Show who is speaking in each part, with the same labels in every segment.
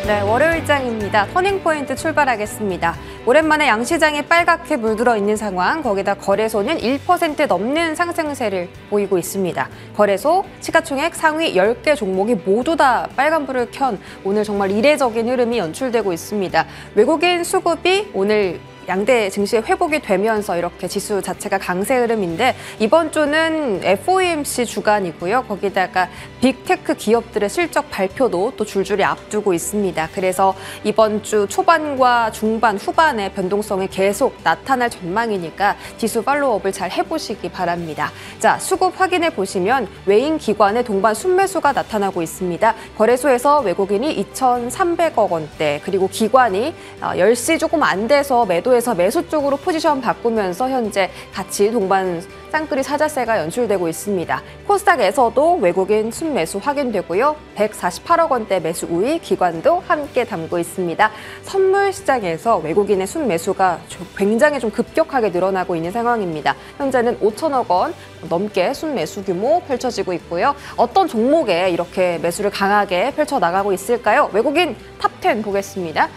Speaker 1: 네, 월요일장입니다. 터닝포인트 출발하겠습니다. 오랜만에 양시장이 빨갛게 물들어 있는 상황, 거기다 거래소는 1% 넘는 상승세를 보이고 있습니다. 거래소, 시가총액 상위 10개 종목이 모두 다 빨간불을 켠 오늘 정말 이례적인 흐름이 연출되고 있습니다. 외국인 수급이 오늘 양대 증시에 회복이 되면서 이렇게 지수 자체가 강세 흐름인데 이번 주는 FOMC 주간이고요. 거기다가 빅테크 기업들의 실적 발표도 또 줄줄이 앞두고 있습니다. 그래서 이번 주 초반과 중반, 후반에 변동성이 계속 나타날 전망이니까 지수 팔로우업을 잘 해보시기 바랍니다. 자, 수급 확인해 보시면 외인 기관의 동반 순매수가 나타나고 있습니다. 거래소에서 외국인이 2,300억 원대, 그리고 기관이 10시 조금 안 돼서 매도해서 매수 쪽으로 포지션 바꾸면서 현재 같이 동반 쌍끌이 사자세가 연출되고 있습니다. 코스닥에서도 외국인 순매수 확인되고요. 148억 원대 매수 우위 기관도 함께 담고 있습니다. 선물 시장에서 외국인의 순매수가 굉장히 좀 급격하게 늘어나고 있는 상황입니다. 현재는 5천억 원 넘게 순매수 규모 펼쳐지고 있고요. 어떤 종목에 이렇게 매수를 강하게 펼쳐나가고 있을까요? 외국인 탑10 보겠습니다.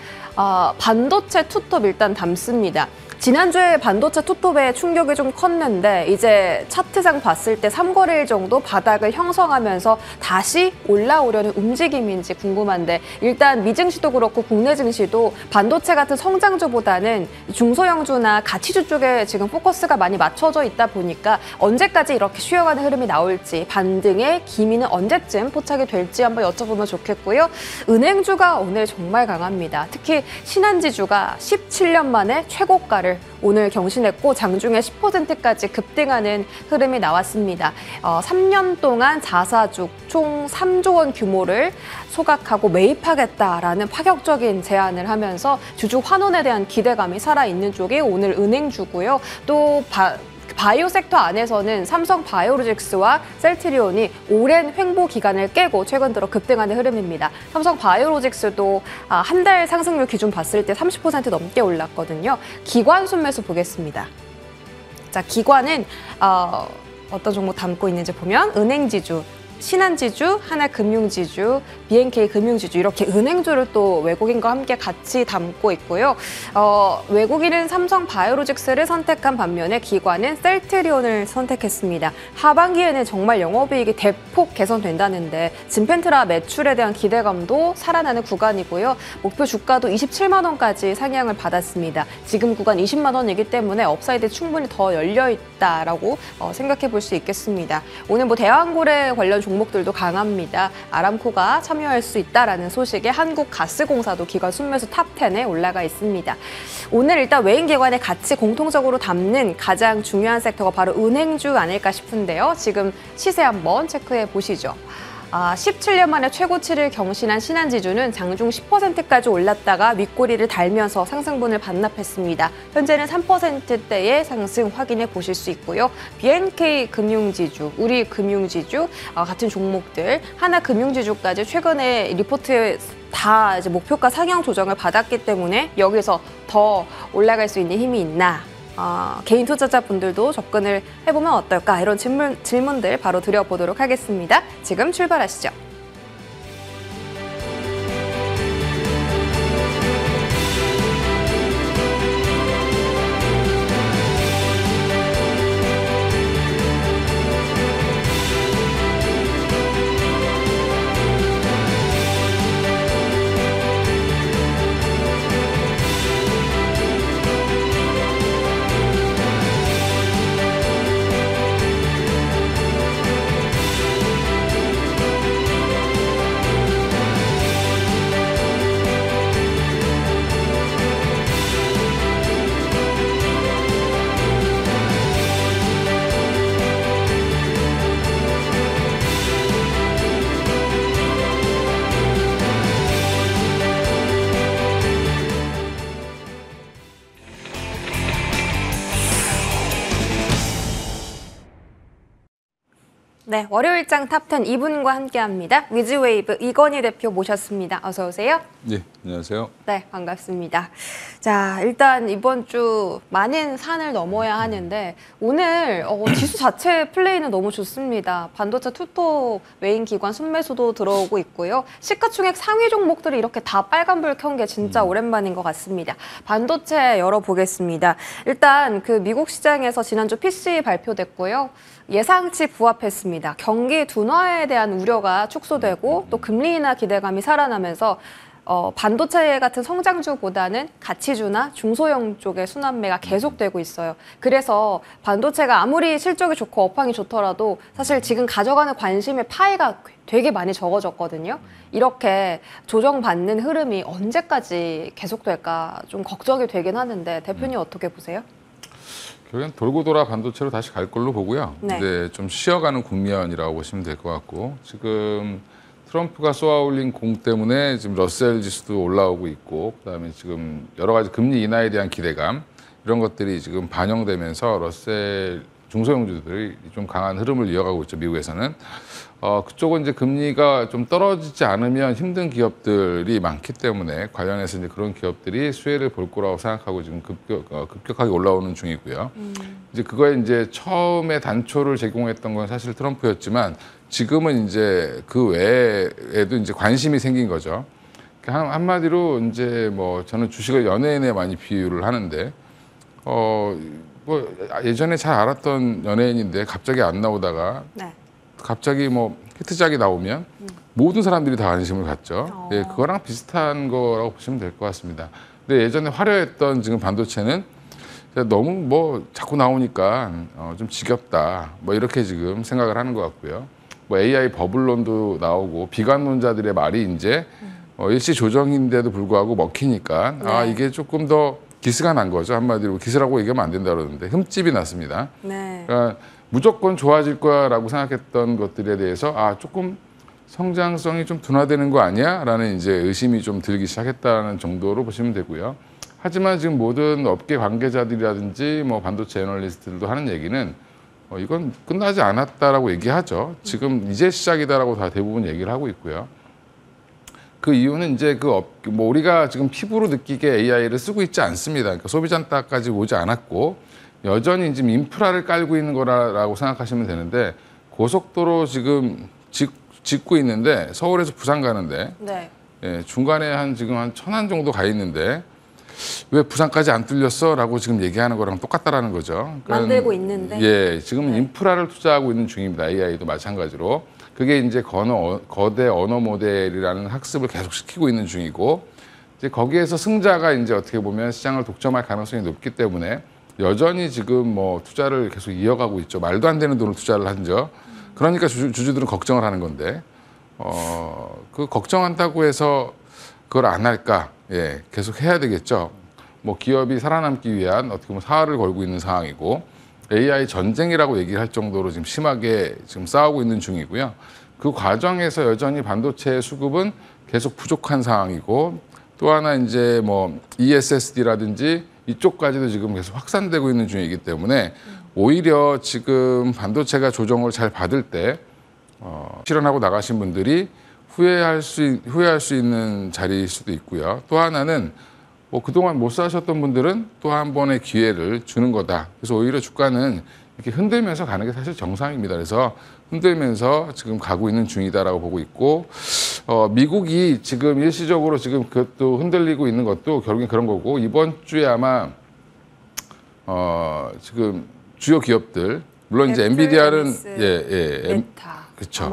Speaker 1: 반도체 투톱 일단 담습니다. 지난주에 반도체 투톱에 충격이 좀 컸는데 이제 차트상 봤을 때 3거래일 정도 바닥을 형성하면서 다시 올라오려는 움직임인지 궁금한데 일단 미증시도 그렇고 국내 증시도 반도체 같은 성장주보다는 중소형주나 가치주 쪽에 지금 포커스가 많이 맞춰져 있다 보니까 언제까지 이렇게 쉬어가는 흐름이 나올지, 반등의 기미는 언제쯤 포착이 될지 한번 여쭤보면 좋겠고요. 은행주가 오늘 정말 강합니다. 특히 신한지주가 17년 만에 최고가를 오늘 경신했고 장중에 10%까지 급등하는 흐름이 나왔습니다. 3년 동안 자사주 총 3조 원 규모를 소각하고 매입하겠다라는 파격적인 제안을 하면서 주주 환원에 대한 기대감이 살아있는 쪽이 오늘 은행주고요. 또 바이오 섹터 안에서는 삼성 바이오로직스와 셀트리온이 오랜 횡보 기간을 깨고 최근 들어 급등하는 흐름입니다. 삼성 바이오로직스도 한 달 상승률 기준 봤을 때 30% 넘게 올랐거든요. 기관 순매수 보겠습니다. 자, 기관은 어떤 종목 담고 있는지 보면 은행지주, 신한지주, 하나금융지주, BNK 금융지주 이렇게 은행주를 또 외국인과 함께 같이 담고 있고요. 외국인은 삼성 바이오로직스를 선택한 반면에 기관은 셀트리온을 선택했습니다. 하반기에는 정말 영업이익이 대폭 개선된다는데 진펜트라 매출에 대한 기대감도 살아나는 구간이고요. 목표 주가도 27만 원까지 상향을 받았습니다. 지금 구간 20만 원이기 때문에 업사이드 충분히 더 열려있다라고 생각해 볼 수 있겠습니다. 오늘 대왕고래 관련 종목들도 강합니다. 아람코가 참여할 수 있다라는 소식에 한국가스공사도 기관 순매수 탑10에 올라가 있습니다. 오늘 일단 외인기관에 같이 공통적으로 담는 가장 중요한 섹터가 바로 은행주 아닐까 싶은데요. 지금 시세 한번 체크해 보시죠. 17년 만에 최고치를 경신한 신한지주는 장중 10%까지 올랐다가 윗꼬리를 달면서 상승분을 반납했습니다. 현재는 3%대의 상승 확인해 보실 수 있고요. BNK 금융지주, 우리금융지주 같은 종목들, 하나금융지주까지 최근에 리포트에 다 이제 목표가 상향 조정을 받았기 때문에 여기서 더 올라갈 수 있는 힘이 있나? 개인 투자자분들도 접근을 해보면 어떨까? 이런 질문들 바로 드려보도록 하겠습니다. 지금 출발하시죠. 네, 월요일장 탑10 이분과 함께합니다. 위즈웨이브 이건희 대표 모셨습니다. 어서 오세요.
Speaker 2: 네, 안녕하세요.
Speaker 1: 네, 반갑습니다. 자, 일단 이번 주 많은 산을 넘어야 하는데 오늘 지수 자체 플레이는 너무 좋습니다. 반도체 투톱 메인 기관 순매수도 들어오고 있고요. 시가총액 상위 종목들이 이렇게 다 빨간불 켠 게 진짜 오랜만인 것 같습니다. 반도체 열어보겠습니다. 일단 그 미국 시장에서 지난주 PC 발표됐고요. 예상치 부합했습니다. 경기 둔화에 대한 우려가 축소되고 또 금리 인하 기대감이 살아나면서 반도체 같은 성장주보다는 가치주나 중소형 쪽의 순환매가 계속되고 있어요. 그래서 반도체가 아무리 실적이 좋고 업황이 좋더라도 사실 지금 가져가는 관심의 파이가 되게 많이 적어졌거든요. 이렇게 조정받는 흐름이 언제까지 계속될까 좀 걱정이 되긴 하는데 대표님 어떻게 보세요?
Speaker 2: 결국엔 돌고 돌아 반도체로 다시 갈 걸로 보고요.
Speaker 1: 네.
Speaker 2: 근데 좀 쉬어가는 국면이라고 보시면 될 것 같고 지금 트럼프가 쏘아올린 공 때문에 지금 러셀 지수도 올라오고 있고 그다음에 지금 여러 가지 금리 인하에 대한 기대감 이런 것들이 지금 반영되면서 러셀 중소형주들이 좀 강한 흐름을 이어가고 있죠. 미국에서는. 그쪽은 이제 금리가 좀 떨어지지 않으면 힘든 기업들이 많기 때문에 관련해서 이제 그런 기업들이 수혜를 볼 거라고 생각하고 지금 급격하게 올라오는 중이고요. 이제 그거에 이제 처음에 단초를 제공했던 건 사실 트럼프였지만 지금은 이제 그 외에도 이제 관심이 생긴 거죠. 한마디로 이제 뭐 저는 주식을 연예인에 많이 비유를 하는데 뭐 예전에 잘 알았던 연예인인데 갑자기 안 나오다가
Speaker 1: 네.
Speaker 2: 갑자기 뭐 히트작이 나오면 모든 사람들이 다 관심을 갖죠. 네, 그거랑 비슷한 거라고 보시면 될 것 같습니다. 근데 예전에 화려했던 지금 반도체는 너무 뭐 자꾸 나오니까 좀 지겹다. 뭐 이렇게 지금 생각을 하는 것 같고요. 뭐 AI 버블론도 나오고 비관론자들의 말이 이제 일시 조정인데도 불구하고 먹히니까
Speaker 1: 네.
Speaker 2: 이게 조금 더 기스가 난 거죠. 한마디로 기스라고 얘기하면 안 된다 그러는데 흠집이 났습니다.
Speaker 1: 네.
Speaker 2: 그러니까 무조건 좋아질 거라고 생각했던 것들에 대해서 조금 성장성이 좀 둔화되는 거 아니야? 라는 이제 의심이 좀 들기 시작했다는 정도로 보시면 되고요. 하지만 지금 모든 업계 관계자들이라든지 뭐 반도체 애널리스트들도 하는 얘기는 이건 끝나지 않았다라고 얘기하죠. 지금 이제 시작이다라고 다 대부분 얘기를 하고 있고요. 그 이유는 이제 뭐 우리가 지금 피부로 느끼게 AI를 쓰고 있지 않습니다. 그러니까 소비자한테까지 오지 않았고 여전히 지금 인프라를 깔고 있는 거라고 생각하시면 되는데 고속도로 지금 짓고 있는데 서울에서 부산 가는데
Speaker 1: 네.
Speaker 2: 예, 중간에 지금 한 1000안 정도 가 있는데 왜 부산까지 안 뚫렸어?라고 지금 얘기하는 거랑 똑같다라는 거죠. 그러니까
Speaker 1: 만들고 있는데.
Speaker 2: 예, 지금 인프라를 투자하고 있는 중입니다. AI도 마찬가지로. 그게 이제 거대 언어 모델이라는 학습을 계속 시키고 있는 중이고 이제 거기에서 승자가 이제 어떻게 보면 시장을 독점할 가능성이 높기 때문에 여전히 지금 뭐 투자를 계속 이어가고 있죠. 말도 안 되는 돈을 투자를 하죠. 그러니까 주주들은 걱정을 하는 건데 그 걱정한다고 해서 그걸 안 할까? 예, 계속 해야 되겠죠. 뭐 기업이 살아남기 위한 어떻게 보면 사활을 걸고 있는 상황이고 AI 전쟁이라고 얘기를 할 정도로 지금 심하게 지금 싸우고 있는 중이고요. 그 과정에서 여전히 반도체 수급은 계속 부족한 상황이고 또 하나 이제 뭐 ESSD라든지 이쪽까지도 지금 계속 확산되고 있는 중이기 때문에 오히려 지금 반도체가 조정을 잘 받을 때 실현하고 나가신 분들이 후회할 수 있는 자리일 수도 있고요. 또 하나는 뭐 그동안 못 사셨던 분들은 또 한 번의 기회를 주는 거다. 그래서 오히려 주가는 이렇게 흔들면서 가는 게 사실 정상입니다. 그래서 흔들면서 지금 가고 있는 중이다라고 보고 있고 미국이 지금 일시적으로 지금 그것도 흔들리고 있는 것도 결국엔 그런 거고 이번 주에 아마 지금 주요 기업들 물론 이제 엔비디아는
Speaker 1: 메타,
Speaker 2: 그렇죠.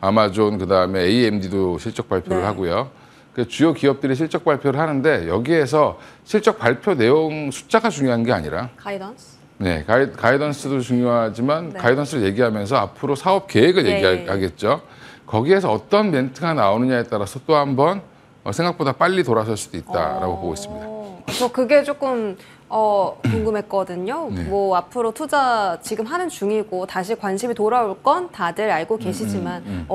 Speaker 1: 아마존
Speaker 2: 그다음에 AMD도 실적 발표를
Speaker 1: 네.
Speaker 2: 하고요. 그 주요 기업들이 실적 발표를 하는데 여기에서 실적 발표 내용 숫자가 중요한 게 아니라
Speaker 1: 가이던스.
Speaker 2: 네, 가이던스도 중요하지만
Speaker 1: 네.
Speaker 2: 가이던스를 얘기하면서 앞으로 사업 계획을 얘기하겠죠. 거기에서 어떤 멘트가 나오느냐에 따라서 또 한 번 생각보다 빨리 돌아설 수도 있다라고 보고 있습니다.
Speaker 1: 저 그게 조금 궁금했거든요.
Speaker 2: 네.
Speaker 1: 뭐 앞으로 투자 지금 하는 중이고 다시 관심이 돌아올 건 다들 알고 계시지만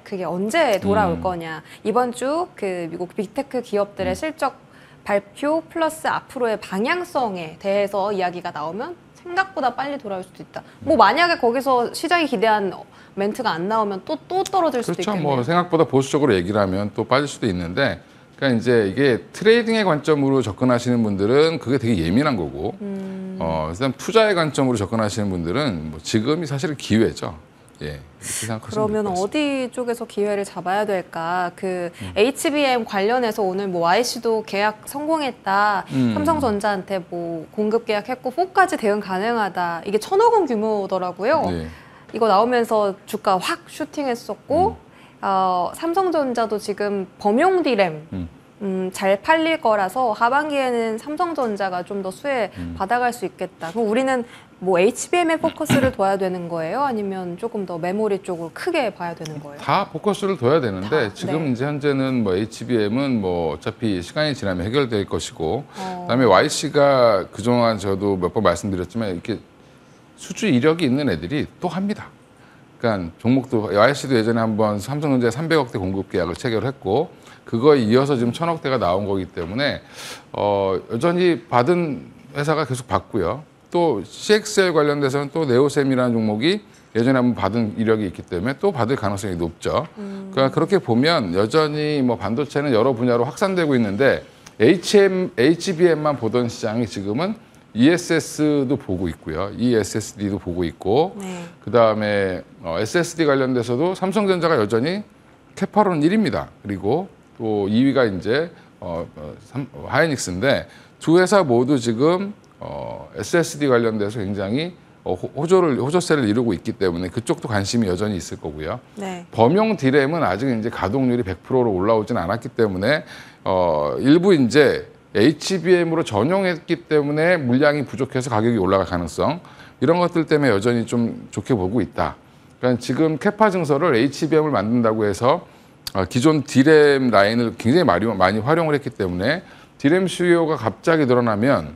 Speaker 1: 그게 언제 돌아올 거냐. 이번 주 그 미국 빅테크 기업들의 실적 발표 플러스 앞으로의 방향성에 대해서 이야기가 나오면 생각보다 빨리 돌아올 수도 있다. 뭐 만약에 거기서 시장이 기대한 멘트가 안 나오면 또 떨어질 수도
Speaker 2: 그렇죠.
Speaker 1: 있겠네요.
Speaker 2: 뭐 생각보다 보수적으로 얘기를 하면 또 빠질 수도 있는데, 그러니까 이제 이게 트레이딩의 관점으로 접근하시는 분들은 그게 되게 예민한 거고, 일단 투자의 관점으로 접근하시는 분들은 뭐 지금이 사실은 기회죠. 예, 이렇게 생각하시면 될
Speaker 1: 그러면
Speaker 2: 것 같습니다.
Speaker 1: 어디 쪽에서 기회를 잡아야 될까? 그 HBM 관련해서 오늘 뭐 YC도 계약 성공했다. 삼성전자한테 뭐 공급 계약했고 4까지 대응 가능하다. 이게 1,000억 원 규모더라고요.
Speaker 2: 네.
Speaker 1: 이거 나오면서 주가 확 슈팅했었고 삼성전자도 지금 범용 디램 잘 팔릴 거라서 하반기에는 삼성전자가 좀 더 수혜 받아갈 수 있겠다. 그럼 우리는 뭐 HBM에 포커스를 둬야 되는 거예요? 아니면 조금 더 메모리 쪽으로 크게 봐야 되는 거예요?
Speaker 2: 다 포커스를 둬야 되는데 지금
Speaker 1: 네.
Speaker 2: 이제 현재는 뭐 HBM은 뭐 어차피 시간이 지나면 해결될 것이고, 그다음에 YC가 그동안 저도 몇 번 말씀드렸지만 이렇게 수주 이력이 있는 애들이 또 합니다. 그러니까 종목도 YC도 예전에 한번 삼성전자에 300억대 공급 계약을 체결했고 그거에 이어서 지금 1,000억대가 나온 거기 때문에 여전히 받은 회사가 계속 받고요. 또 CXL 관련돼서는 또 네오셈이라는 종목이 예전에 한번 받은 이력이 있기 때문에 또 받을 가능성이 높죠. 그러니까 그렇게 보면 여전히 뭐 반도체는 여러 분야로 확산되고 있는데 HBM만 보던 시장이 지금은 ESS도 보고 있고요. ESSD도 보고 있고,
Speaker 1: 네.
Speaker 2: 그다음에 SSD 관련돼서도 삼성전자가 여전히 캐파로는 1위입니다. 그리고 또 2위가 이제 하이닉스인데 두 회사 모두 지금 SSD 관련돼서 굉장히 호조세를 이루고 있기 때문에 그쪽도 관심이 여전히 있을 거고요.
Speaker 1: 네.
Speaker 2: 범용 디램은 아직 이제 가동률이 100%로 올라오진 않았기 때문에 일부 이제 HBM으로 전용했기 때문에 물량이 부족해서 가격이 올라갈 가능성, 이런 것들 때문에 여전히 좀 좋게 보고 있다. 그러니까 지금 캐파 증설을 HBM을 만든다고 해서 기존 디램 라인을 굉장히 많이 활용을 했기 때문에 디램 수요가 갑자기 늘어나면,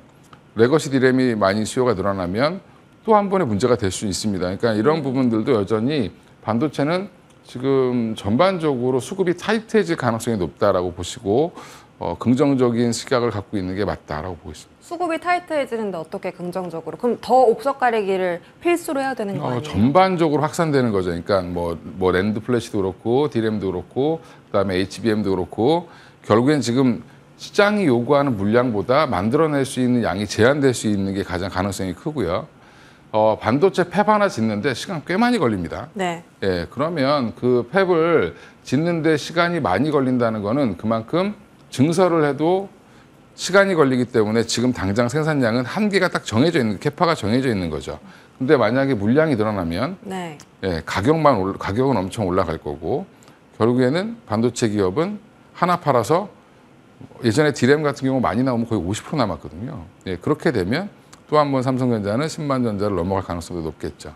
Speaker 2: 레거시 디램이 많이 수요가 늘어나면 또 한 번의 문제가 될 수 있습니다. 그러니까 이런 부분들도 여전히 반도체는 지금 전반적으로 수급이 타이트해질 가능성이 높다라고 보시고 긍정적인 시각을 갖고 있는 게 맞다라고 보고 있습니다.
Speaker 1: 수급이 타이트해지는데 어떻게 긍정적으로? 그럼 더 옥석 가리기를 필수로 해야 되는 거 아니에요?
Speaker 2: 전반적으로 확산되는 거죠. 그러니까 뭐 랜드 플래시도 그렇고 디램도 그렇고 그다음에 HBM도 그렇고 결국엔 지금 시장이 요구하는 물량보다 만들어낼 수 있는 양이 제한될 수 있는 게 가장 가능성이 크고요. 반도체 팹 하나 짓는데 시간 꽤 많이 걸립니다.
Speaker 1: 네.
Speaker 2: 예, 그러면 그 팹을 짓는데 시간이 많이 걸린다는 거는 그만큼 증설을 해도 시간이 걸리기 때문에 지금 당장 생산량은 한계가 딱 정해져 있는, 캐파가 정해져 있는 거죠. 근데 만약에 물량이 늘어나면
Speaker 1: 네.
Speaker 2: 예, 가격은 엄청 올라갈 거고 결국에는 반도체 기업은 하나 팔아서 예전에 디램 같은 경우 많이 나오면 거의 50% 남았거든요. 예, 그렇게 되면 또 한 번 삼성전자는 10만 전자를 넘어갈 가능성도 높겠죠.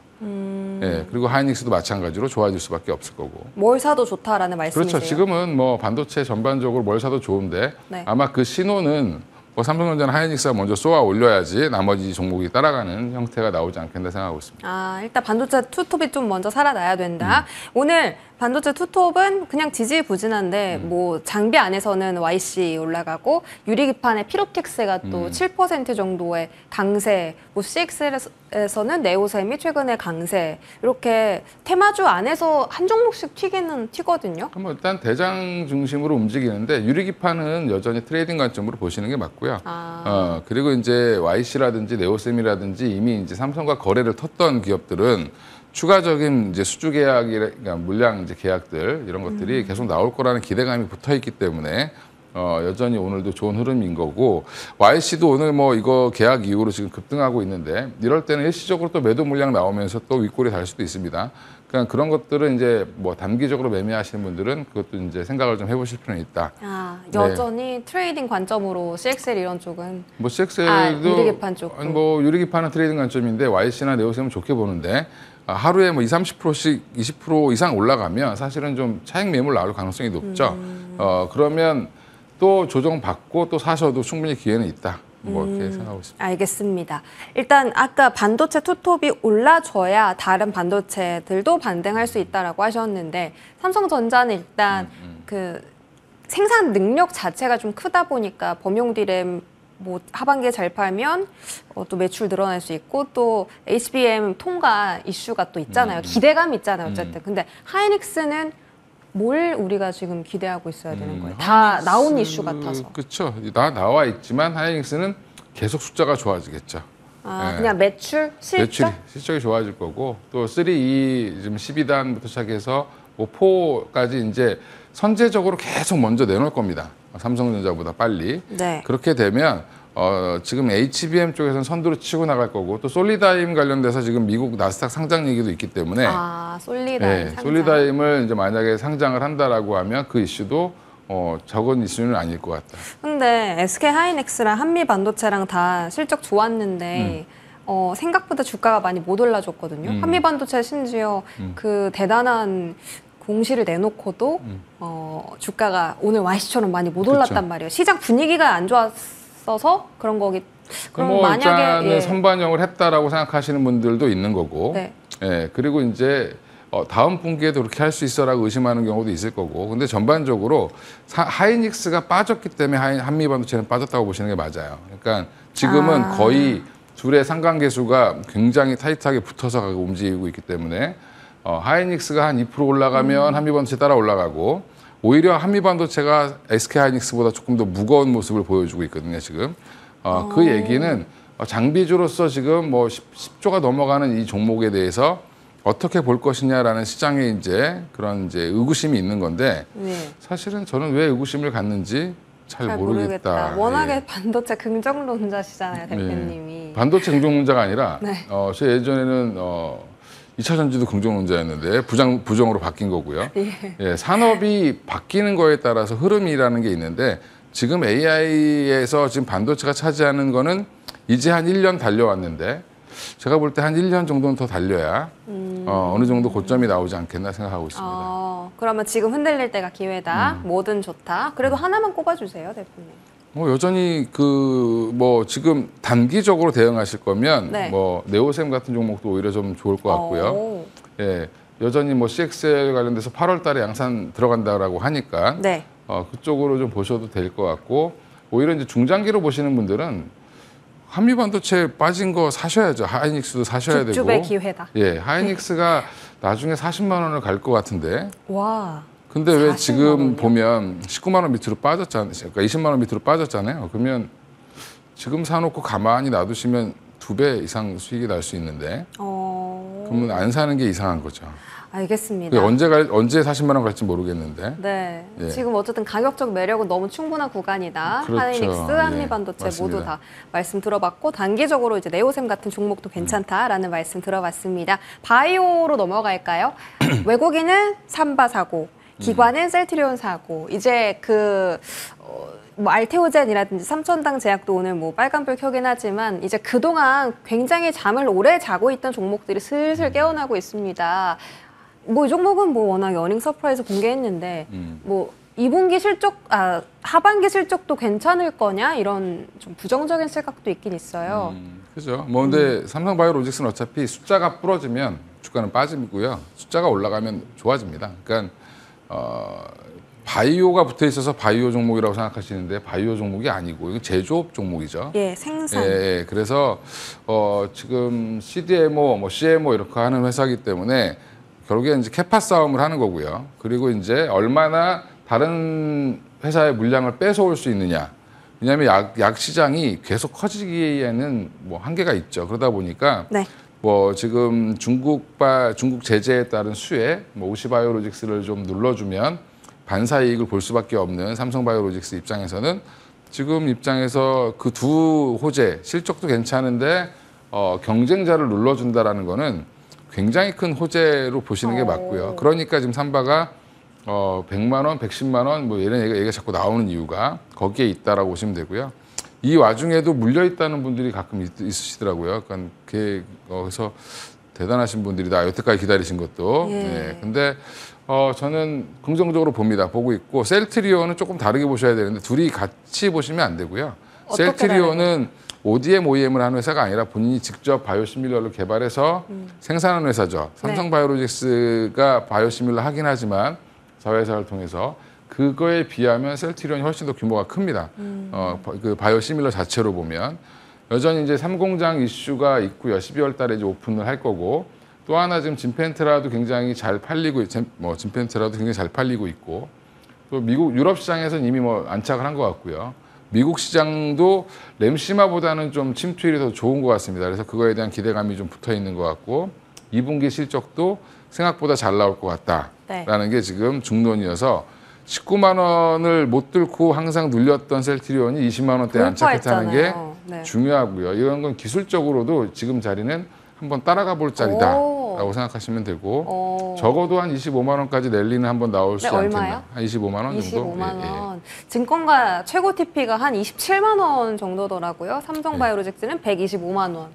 Speaker 2: 예, 그리고 하이닉스도 마찬가지로 좋아질 수밖에 없을 거고.
Speaker 1: 뭘 사도 좋다라는 말씀이세요?
Speaker 2: 그렇죠. 지금은 뭐 반도체 전반적으로 뭘 사도 좋은데
Speaker 1: 네.
Speaker 2: 아마 그 신호는 뭐 삼성전자는 하이닉스가 먼저 쏘아 올려야지 나머지 종목이 따라가는 형태가 나오지 않겠나 생각하고 있습니다.
Speaker 1: 일단 반도체 투톱이 좀 먼저 살아나야 된다. 오늘 반도체 투톱은 그냥 지지부진한데 뭐 장비 안에서는 YC 올라가고 유리기판의 피롭텍스가 또 7% 정도의 강세, 뭐 CXL에서는 네오셈이 최근에 강세, 이렇게 테마주 안에서 한 종목씩 튀기는 튀거든요.
Speaker 2: 뭐 일단 대장 중심으로 움직이는데 유리기판은 여전히 트레이딩 관점으로 보시는 게 맞고요. 그리고 이제 YC라든지 네오셈이라든지 이미 이제 삼성과 거래를 텄던 기업들은 추가적인 이제 수주 계약이나 물량 이제 계약들 이런 것들이 계속 나올 거라는 기대감이 붙어 있기 때문에 여전히 오늘도 좋은 흐름인 거고, YC도 오늘 뭐 이거 계약 이후로 지금 급등하고 있는데 이럴 때는 일시적으로 또 매도 물량 나오면서 또 윗골이 달 수도 있습니다. 그냥 그런 것들은 이제 뭐 단기적으로 매매하시는 분들은 그것도 이제 생각을 좀 해보실 필요는 있다.
Speaker 1: 여전히 트레이딩ግ 관점으로 CXL 이런 쪽은
Speaker 2: 뭐 CXL도
Speaker 1: 유리기판 쪽.
Speaker 2: 뭐 유리기판은 트레이딩 관점인데 YC나 네오셈은 좋게 보는데 하루에 뭐 20-30%씩 20% 이상 올라가면 사실은 좀 차익 매물 나올 가능성이 높죠. 그러면 또 조정받고 또 사셔도 충분히 기회는 있다. 뭐 이렇게 생각하고 있습니다.
Speaker 1: 알겠습니다. 일단 아까 반도체 투톱이 올라줘야 다른 반도체들도 반등할 수 있다라고 하셨는데 삼성전자는 일단 그 생산 능력 자체가 좀 크다 보니까 범용 디램 뭐 하반기에 잘 팔면 또 매출 늘어날 수 있고 또 HBM 통과 이슈가 또 있잖아요. 기대감이 있잖아요. 어쨌든. 근데 하이닉스는 뭘 우리가 지금 기대하고 있어야 되는 거예요? 다 나온 이슈 같아서.
Speaker 2: 그렇죠. 나와 있지만 하이닉스는 계속 숫자가 좋아지겠죠. 네.
Speaker 1: 그냥 매출, 실적?
Speaker 2: 실적이 좋아질 거고 또 3E 지금 12단부터 시작해서 뭐 4까지 이제 선제적으로 계속 먼저 내놓을 겁니다. 삼성전자보다 빨리.
Speaker 1: 네.
Speaker 2: 그렇게 되면 지금 HBM 쪽에서는 선두로 치고 나갈 거고 또 솔리다임 관련돼서 지금 미국 나스닥 상장 얘기도 있기 때문에
Speaker 1: 솔리다임 상장.
Speaker 2: 솔리다임을 이제 만약에 상장을 한다라고 하면 그 이슈도 적은 이슈는 아닐 것 같다.
Speaker 1: 근데 SK 하이닉스랑 한미 반도체랑 다 실적 좋았는데 생각보다 주가가 많이 못 올라줬거든요. 한미 반도체 심지어 그 대단한 공시를 내놓고도 주가가 오늘 YC처럼 많이 못 올랐단 말이에요. 시장 분위기가 안 좋았어서 그런 거기. 그럼
Speaker 2: 뭐
Speaker 1: 만약에
Speaker 2: 일단은 선반영을 했다라고 생각하시는 분들도 있는 거고,
Speaker 1: 네.
Speaker 2: 예, 그리고 이제 다음 분기에도 그렇게 할 수 있어라고 의심하는 경우도 있을 거고, 근데 전반적으로 하이닉스가 빠졌기 때문에 한미 반도체는 빠졌다고 보시는 게 맞아요. 그러니까 지금은 거의 둘의 상관계수가 굉장히 타이트하게 붙어서 움직이고 있기 때문에 하이닉스가 한 2% 올라가면 한미 반도체 따라 올라가고 오히려 한미 반도체가 SK 하이닉스보다 조금 더 무거운 모습을 보여주고 있거든요, 지금. 그 얘기는 장비주로서 지금 뭐 10조가 넘어가는 이 종목에 대해서 어떻게 볼 것이냐라는 시장에 이제 그런 이제 의구심이 있는 건데 사실은 저는 왜 의구심을 갖는지 잘 모르겠다.
Speaker 1: 워낙에 반도체 긍정론자시잖아요, 대표님이.
Speaker 2: 반도체 긍정론자가 아니라 제 예전에는 2차 전지도 긍정론자였는데 부정으로 바뀐 거고요. 예, 산업이 바뀌는 거에 따라서 흐름이라는 게 있는데 지금 AI에서 지금 반도체가 차지하는 거는 이제 한 1년 달려왔는데 제가 볼 때 한 1년 정도는 더 달려야 어느 정도 고점이 나오지 않겠나 생각하고 있습니다.
Speaker 1: 그러면 지금 흔들릴 때가 기회다. 뭐든 좋다. 그래도 하나만 꼽아주세요, 대표님.
Speaker 2: 여전히 뭐 지금 단기적으로 대응하실 거면 뭐 네오셈 같은 종목도 오히려 좀 좋을 것 같고요. 예, 여전히 뭐 CXL 관련돼서 8월달에 양산 들어간다라고 하니까 그쪽으로 좀 보셔도 될 것 같고 오히려 이제 중장기로 보시는 분들은 한미 반도체 빠진 거 사셔야죠. 하이닉스도 사셔야 되고.
Speaker 1: 줍줍의 기회다.
Speaker 2: 예, 하이닉스가 나중에 40만 원을 갈 것 같은데.
Speaker 1: 와.
Speaker 2: 근데 왜 지금 보면 19만 원 밑으로 빠졌잖아요. 그러니까 20만 원 밑으로 빠졌잖아요. 그러면 지금 사놓고 가만히 놔두시면 2배 이상 수익이 날 수 있는데. 그러면 안 사는 게 이상한 거죠.
Speaker 1: 알겠습니다.
Speaker 2: 언제 40만 원 갈지 모르겠는데.
Speaker 1: 네. 지금 어쨌든 가격적 매력은 너무 충분한 구간이다.
Speaker 2: 그렇죠.
Speaker 1: 하이닉스, 한미반도체 모두 다 말씀 들어봤고 단기적으로 이제 네오셈 같은 종목도 괜찮다라는 말씀 들어봤습니다. 바이오로 넘어갈까요? 외국인은 삼바 사고, 기관은 셀트리온 사고. 이제 뭐 알테오젠이라든지 삼천당 제약도 오늘 뭐 빨간불 켜긴 하지만 이제 그동안 굉장히 잠을 오래 자고 있던 종목들이 슬슬 깨어나고 있습니다. 뭐 이 종목은 뭐 워낙 어닝 서프라이즈 공개했는데 뭐 2분기 실적 하반기 실적도 괜찮을 거냐 이런 좀 부정적인 시각도 있긴 있어요.
Speaker 2: 그죠. 뭐 근데 삼성바이오로직스는 어차피 숫자가 부러지면 주가는 빠지고요. 숫자가 올라가면 좋아집니다. 그러니까 바이오가 붙어 있어서 바이오 종목이라고 생각하시는데 바이오 종목이 아니고 이거 제조업 종목이죠.
Speaker 1: 예, 생산.
Speaker 2: 예, 그래서 지금 CDMO, 뭐 CMO 이렇게 하는 회사이기 때문에 결국에 이제 캐파 싸움을 하는 거고요. 그리고 이제 얼마나 다른 회사의 물량을 뺏어올 수 있느냐. 왜냐하면 약 시장이 계속 커지기에는 뭐 한계가 있죠. 그러다 보니까 뭐 지금 중국 제재에 따른 수혜, 뭐 오시바이오로직스를 좀 눌러주면 반사 이익을 볼 수밖에 없는 삼성바이오로직스 입장에서는 지금 입장에서 그 두 호재 실적도 괜찮은데 경쟁자를 눌러준다라는 거는 굉장히 큰 호재로 보시는 게 맞고요. 그러니까 지금 삼바가 100만 원, 110만 원 뭐 이런 얘기가 자꾸 나오는 이유가 거기에 있다라고 보시면 되고요. 이 와중에도 물려 있다는 분들이 가끔 있으시더라고요. 그러니까 그래서 대단하신 분들이다. 여태까지 기다리신 것도. 네. 근데 저는 긍정적으로 보고 있고 셀트리온은 조금 다르게 보셔야 되는데 둘이 같이 보시면 안 되고요. 셀트리온은 ODM, OEM을 하는 회사가 아니라 본인이 직접 바이오시밀러를 개발해서 생산하는 회사죠. 삼성바이오로직스가 바이오시밀러 하긴 하지만 자회사를 통해서 그거에 비하면 셀트리온이 훨씬 더 규모가 큽니다. 그 바이오시밀러 자체로 보면 여전히 이제 3공장 이슈가 있고요. 12월 달에 이제 오픈을 할 거고 또 하나 지금 진펜트라도 굉장히 잘 팔리고 진펜트라도 굉장히 잘 팔리고 있고 또 미국 유럽 시장에서는 이미 뭐 안착을 한 것 같고요. 미국 시장도 램시마보다는 좀 침투율이 더 좋은 것 같습니다. 그래서 그거에 대한 기대감이 좀 붙어 있는 것 같고 2분기 실적도 생각보다 잘 나올 것 같다라는 게 지금 중론이어서 19만 원을 못 뚫고 항상 눌렸던 셀트리온이 20만 원대에 안착했다는 게 중요하고요. 이런 건 기술적으로도 지금 자리는 한번 따라가 볼 자리다라고 생각하시면 되고 적어도 한 25만 원까지 랠리는 한번 나올 수 않겠나. 한 25만 원 정도.
Speaker 1: 25만 원. 증권가 최고 TP가 한 27만 원 정도더라고요. 삼성바이오로직스는 125만 원.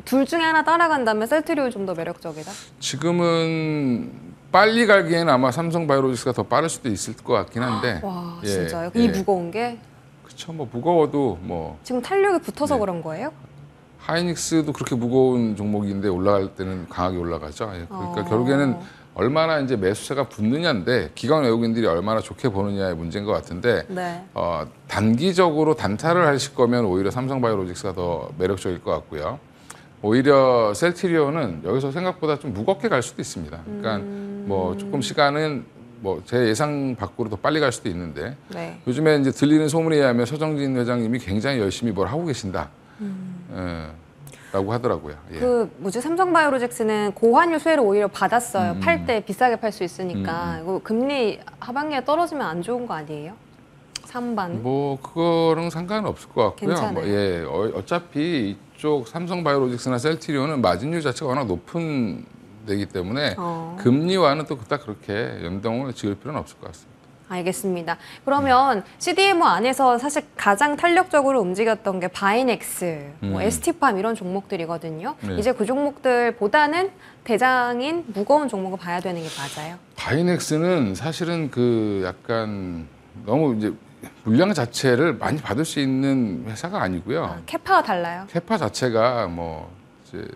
Speaker 1: 둘 중에 하나 따라간다면 셀트리온이 좀 더 매력적이다?
Speaker 2: 지금은 빨리 갈기에는 아마 삼성바이오로직스가 더 빠를 수도 있을 것 같긴 한데.
Speaker 1: 와, 진짜요? 이 무거운 게?
Speaker 2: 그렇죠. 뭐 무거워도 뭐
Speaker 1: 지금 탄력이 붙어서 그런 거예요?
Speaker 2: 하이닉스도 그렇게 무거운 종목인데 올라갈 때는 강하게 올라가죠. 그러니까 결국에는 얼마나 이제 매수세가 붙느냐인데 기관 외국인들이 얼마나 좋게 보느냐의 문제인 것 같은데 단기적으로 단타를 하실 거면 오히려 삼성바이오로직스가 더 매력적일 것 같고요. 오히려 셀트리온은 여기서 생각보다 좀 무겁게 갈 수도 있습니다. 그러니까 뭐 조금 시간은 뭐 제 예상 밖으로 더 빨리 갈 수도 있는데 요즘에 이제 들리는 소문에 의하면 서정진 회장님이 굉장히 열심히 뭘 하고 계신다. 라고 하더라고요.
Speaker 1: 삼성바이오로직스는 고환율 수혜를 오히려 받았어요. 팔 때 비싸게 팔 수 있으니까. 이거 금리 하반기에 떨어지면 안 좋은 거 아니에요? 3반?
Speaker 2: 뭐 그거랑 상관은 없을 것 같고요.
Speaker 1: 괜찮아요.
Speaker 2: 어차피 이쪽 삼성바이오로직스나 셀트리온은 마진율 자체가 워낙 높은 데이기 때문에 금리와는 또 그닥 그렇게 연동을 지을 필요는 없을 것 같습니다.
Speaker 1: 알겠습니다. 그러면 CDMO 안에서 사실 가장 탄력적으로 움직였던 게 바이넥스, 뭐 ST팜 이런 종목들이거든요. 이제 그 종목들보다는 대장인 무거운 종목을 봐야 되는 게 맞아요?
Speaker 2: 바이넥스는 사실은 그 약간 너무 이제 물량 자체를 많이 받을 수 있는 회사가 아니고요.
Speaker 1: 캐파가 달라요?
Speaker 2: 캐파 자체가 뭐 이제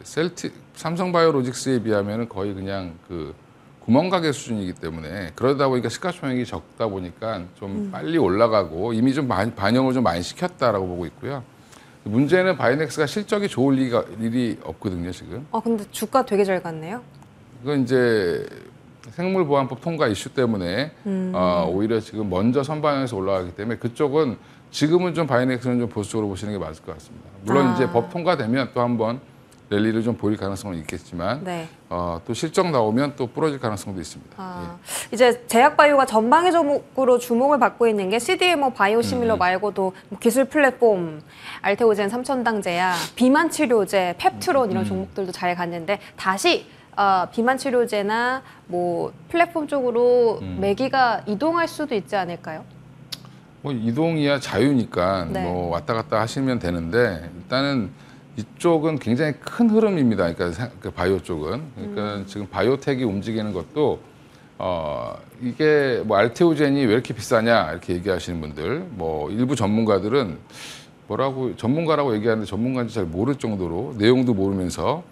Speaker 2: 삼성바이오로직스에 비하면 거의 그냥 그 구멍가게 수준이기 때문에 그러다 보니까 시가총액이 적다 보니까 좀 빨리 올라가고 이미 좀 반영을 좀 많이 시켰다라고 보고 있고요. 문제는 바이넥스가 실적이 좋을 일이 없거든요, 지금.
Speaker 1: 근데 주가 되게 잘 갔네요.
Speaker 2: 그건 이제 생물보안법 통과 이슈 때문에 오히려 지금 먼저 선방에서 올라가기 때문에 그쪽은 지금은 좀 바이넥스는 좀 보수적으로 보시는 게 맞을 것 같습니다. 물론 이제 법 통과되면 또 한번 랠리를 좀 보일 가능성은 있겠지만 또 실적 나오면 또 부러질 가능성도 있습니다.
Speaker 1: 이제 제약바이오가 전방위적으로 주목을 받고 있는 게 CDMO 바이오시밀러 말고도 뭐 기술 플랫폼, 알테오젠 3000당 제약, 비만 치료제, 펩트론 이런 종목들도 잘 갔는데 다시 비만 치료제나 뭐 플랫폼 쪽으로 매기가 이동할 수도 있지 않을까요?
Speaker 2: 뭐 이동이야 자유니까 뭐 왔다 갔다 하시면 되는데 일단은 이쪽은 굉장히 큰 흐름입니다. 그러니까 그 바이오 쪽은. 그러니까 지금 바이오텍이 움직이는 것도 이게 뭐 알테오젠이 왜 이렇게 비싸냐 이렇게 얘기하시는 분들, 뭐 일부 전문가들은 전문가라고 얘기하는데 전문가인지 잘 모를 정도로 내용도 모르면서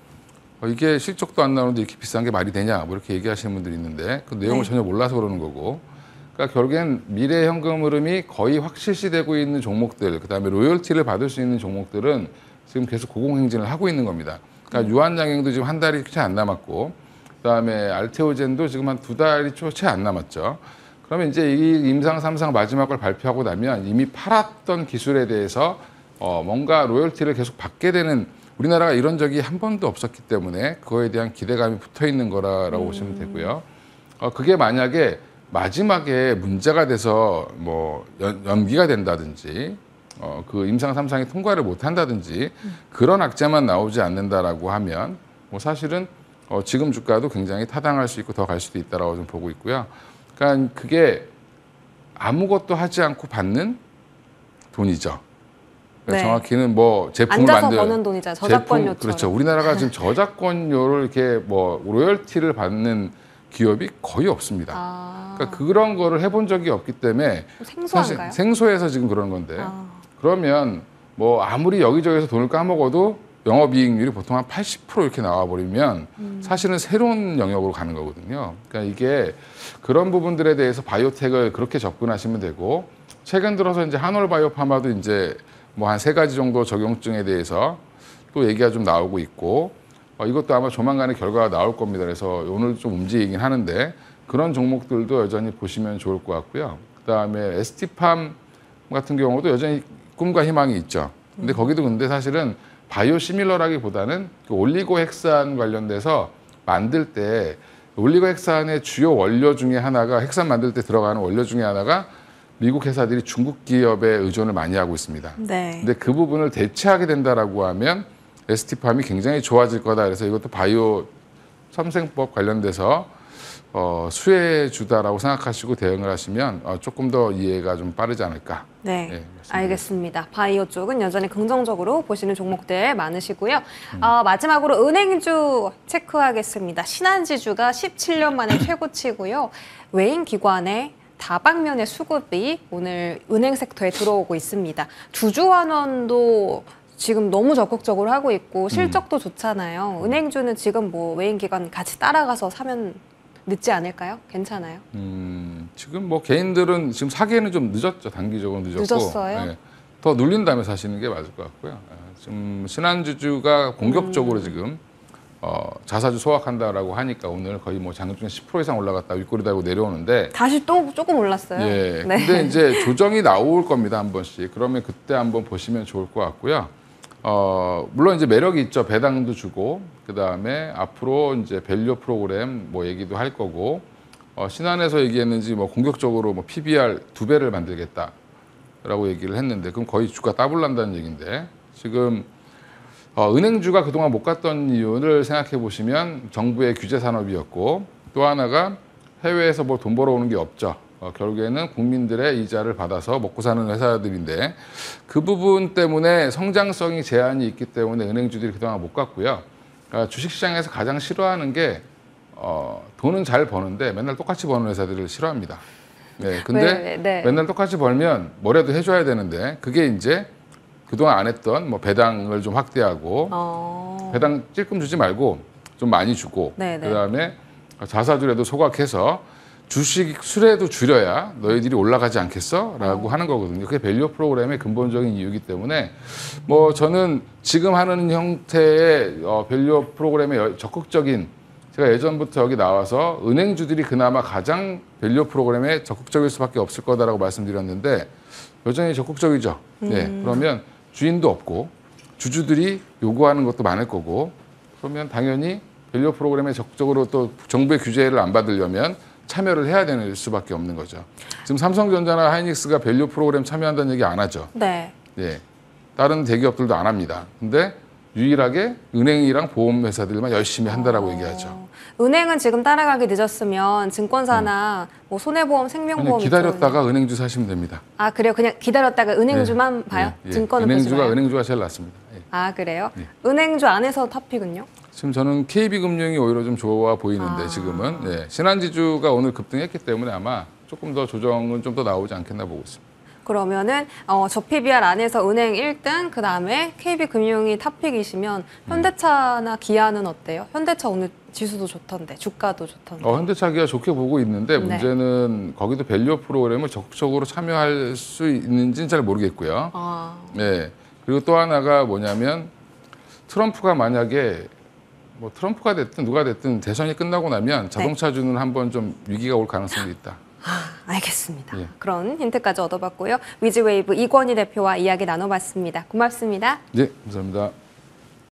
Speaker 2: 이게 실적도 안 나오는데 이렇게 비싼 게 말이 되냐 뭐 이렇게 얘기하시는 분들이 있는데 그 내용을 전혀 몰라서 그러는 거고. 그러니까 결국엔 미래 현금 흐름이 거의 확실시되고 있는 종목들, 그다음에 로열티를 받을 수 있는 종목들은 지금 계속 고공행진을 하고 있는 겁니다. 그러니까 유한양행도 지금 한 달이 채 안 남았고, 그다음에 알테오젠도 지금 한 2달이 채 안 남았죠. 그러면 이제 이 임상 3상 마지막 걸 발표하고 나면 이미 팔았던 기술에 대해서 뭔가 로열티를 계속 받게 되는, 우리나라가 이런 적이 한 번도 없었기 때문에 그거에 대한 기대감이 붙어 있는 거라고 보시면 되고요. 그게 만약에 마지막에 문제가 돼서 뭐 연기가 된다든지 그 임상 3상이 통과를 못 한다든지 그런 악재만 나오지 않는다라고 하면 뭐 사실은 지금 주가도 굉장히 타당할 수 있고 더 갈 수도 있다라고 좀 보고 있고요. 그러니까 그게 아무것도 하지 않고 받는 돈이죠. 그러니까 정확히는 뭐 제품을
Speaker 1: 앉아서 버는 돈이잖아요. 저작권료처럼.
Speaker 2: 그렇죠. 우리나라가 지금 저작권료를 이렇게 뭐 로열티를 받는 기업이 거의 없습니다. 그러니까 그런 거를 해본 적이 없기 때문에
Speaker 1: 생소한가요?
Speaker 2: 사실 생소해서 지금 그런 건데 그러면 뭐 아무리 여기저기서 돈을 까먹어도 영업이익률이 보통 한 80% 이렇게 나와버리면 사실은 새로운 영역으로 가는 거거든요. 그러니까 이게 그런 부분들에 대해서 바이오텍을 그렇게 접근하시면 되고 최근 들어서 이제 한올바이오파마도 이제 뭐 한 3가지 정도 적용증에 대해서 또 얘기가 좀 나오고 있고 이것도 아마 조만간에 결과가 나올 겁니다. 그래서 오늘 좀 움직이긴 하는데 그런 종목들도 여전히 보시면 좋을 것 같고요. 그다음에 ST팜 같은 경우도 여전히 꿈과 희망이 있죠. 근데 거기도 근데 사실은 바이오시밀러라기보다는 그 올리고핵산 관련돼서 만들 때 올리고핵산의 주요 원료 중에 하나가 핵산 만들 때 들어가는 원료 중에 하나가 미국 회사들이 중국 기업에 의존을 많이 하고 있습니다.
Speaker 1: 네.
Speaker 2: 근데 그 부분을 대체하게 된다라고 하면 ST팜이 굉장히 좋아질 거다. 그래서 이것도 바이오 삼생법 관련돼서 수혜주다라고 생각하시고 대응을 하시면 조금 더 이해가 좀 빠르지 않을까.
Speaker 1: 네, 알겠습니다. 바이오 쪽은 여전히 긍정적으로 보시는 종목들 많으시고요. 마지막으로 은행주 체크하겠습니다. 신한지주가 17년 만에 최고치고요. 외인 기관의 다방면의 수급이 오늘 은행 섹터에 들어오고 있습니다. 주주환원도 지금 너무 적극적으로 하고 있고 실적도 좋잖아요. 은행주는 지금 뭐 외인 기관 같이 따라가서 사면 늦지 않을까요? 괜찮아요?
Speaker 2: 지금 뭐 개인들은 지금 사기에는 좀 늦었죠. 단기적으로 늦었고.
Speaker 1: 늦었어요?
Speaker 2: 네, 더 눌린 다음에 사시는 게 맞을 것 같고요. 지금 신한주주가 공격적으로 지금 자사주 소확한다라고 하니까 오늘 거의 뭐 장중에 10% 이상 올라갔다 윗꼬리 달고 내려오는데
Speaker 1: 다시 또 조금 올랐어요.
Speaker 2: 예.
Speaker 1: 네.
Speaker 2: 근데 이제 조정이 나올 겁니다. 한 번씩. 그러면 그때 한번 보시면 좋을 것 같고요. 물론 이제 매력이 있죠. 배당도 주고 그다음에 앞으로 이제 밸류 프로그램 뭐 얘기도 할 거고 신한에서 얘기했는지 뭐 공격적으로 뭐 PBR 2배를 만들겠다라고 얘기를 했는데 그럼 거의 주가 더블 난다는 얘기인데 지금 은행주가 그동안 못 갔던 이유를 생각해 보시면 정부의 규제 산업이었고 또 하나가 해외에서 뭐 돈 벌어오는 게 없죠. 결국에는 국민들의 이자를 받아서 먹고 사는 회사들인데 그 부분 때문에 성장성이 제한이 있기 때문에 은행주들이 그동안 못 갔고요. 그러니까 주식시장에서 가장 싫어하는 게 돈은 잘 버는데 맨날 똑같이 버는 회사들을 싫어합니다. 네, 근데
Speaker 1: 네.
Speaker 2: 맨날 똑같이 벌면 뭐라도 해줘야 되는데 그게 이제 그동안 안 했던 뭐 배당을 좀 확대하고 배당 찔끔 주지 말고 좀 많이 주고 그다음에 자사주라도 소각해서 주식 수레도 줄여야 너희들이 올라가지 않겠어? 라고 하는 거거든요. 그게 밸류 프로그램의 근본적인 이유이기 때문에 뭐 저는 지금 하는 형태의 밸류 프로그램의 적극적인 제가 예전부터 여기 나와서 은행주들이 그나마 가장 밸류 프로그램에 적극적일 수밖에 없을 거다라고 말씀드렸는데 여전히 적극적이죠. 네, 그러면 주인도 없고 주주들이 요구하는 것도 많을 거고 그러면 당연히 밸류 프로그램에 적극적으로 또 정부의 규제를 안 받으려면 참여를 해야 되는 수밖에 없는 거죠. 지금 삼성전자나 하이닉스가 밸류 프로그램 참여한다는 얘기 안 하죠.
Speaker 1: 네.
Speaker 2: 예. 다른 대기업들도 안 합니다. 근데 유일하게 은행이랑 보험 회사들만 열심히 한다라고 얘기하죠.
Speaker 1: 은행은 지금 따라가기 늦었으면 증권사나 뭐 손해보험, 생명보험
Speaker 2: 아니, 기다렸다가 은행주 사시면 됩니다.
Speaker 1: 아 그래요? 그냥 기다렸다가 은행주만 봐요? 증권은 보지 마요?
Speaker 2: 은행주가 제일 낫습니다. 예.
Speaker 1: 아 그래요? 은행주 안에서 탑픽은요?
Speaker 2: 지금 저는 KB금융이 오히려 좀 좋아 보이는데 지금은 신한지주가 오늘 급등했기 때문에 아마 조금 더 조정은 좀 더 나오지 않겠나 보고 있습니다.
Speaker 1: 그러면은 저 PBR 안에서 은행 1등 그다음에 KB금융이 탑픽이시면 현대차나 기아는 어때요? 현대차 오늘 지수도 좋던데 주가도 좋던데.
Speaker 2: 현대차 기아 좋게 보고 있는데 문제는 거기도 밸류 프로그램을 적극적으로 참여할 수 있는지는 잘 모르겠고요. 네. 그리고 또 하나가 뭐냐면 트럼프가 만약에 뭐 트럼프가 됐든 누가 됐든 대선이 끝나고 나면 자동차주는 한번 좀 위기가 올 가능성이 있다.
Speaker 1: 알겠습니다. 그런 힌트까지 얻어봤고요. 위즈웨이브 이권희 대표와 이야기 나눠봤습니다. 고맙습니다.
Speaker 2: 네, 감사합니다.